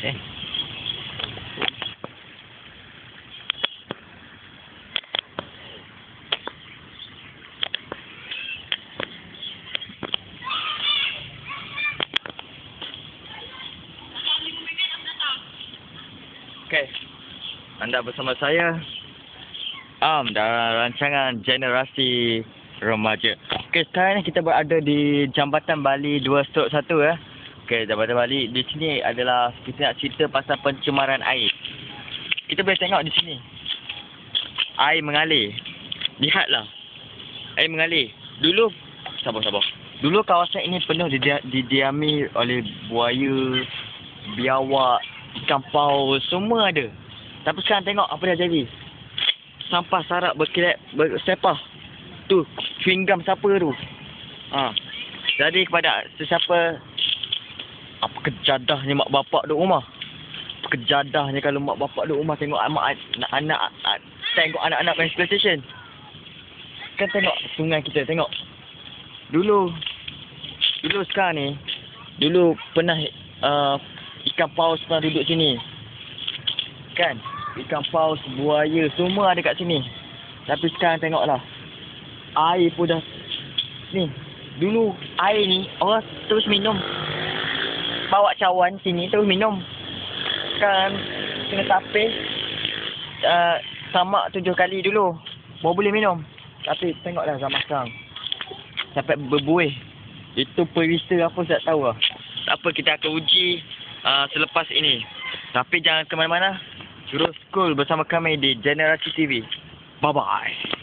Okay, anda bersama saya dalam rancangan Generasi Remaja. Okay, sekarang ni kita berada di Jambatan Bali 2/1 ya. Okay, Jambatan Bali di sini adalah kita nak cerita pasal pencemaran air. Kita boleh tengok di sini. Air mengalir. Lihatlah. Air mengalir. Dulu sabar. Dulu kawasan ini penuh didiami oleh buaya, biawak, ikan paus, semua ada. Tapi sekarang tengok apa dah jadi. Sampah sarap bersepah. Tu, chewing gum siapa tu? Jadi kepada sesiapa, apa kejadahnya mak bapak duduk rumah. Apa kejadahnya kalau mak bapak duduk rumah tengok tengok anak-anak main PlayStation. Kan tengok sungai kita, tengok. Dulu sekarang ni, dulu pernah ikan paus pernah duduk sini. Kan? Ikan paus, buaya, semua ada kat sini. Tapi sekarang tengoklah. Air pun dah... Ni. Dulu air ni orang terus minum. Bawa cawan sini terus minum. Sekarang kena tapis. Samak 7 kali dulu. Baru boleh minum. Tapi tengoklah zaman sekarang. Sampai berbuih. Itu perisa apa saya tak tahu lah. Tak apa, kita akan uji selepas ini. Tapi jangan ke mana-mana. Terus cool bersama kami di Generasi TV. Bye-bye.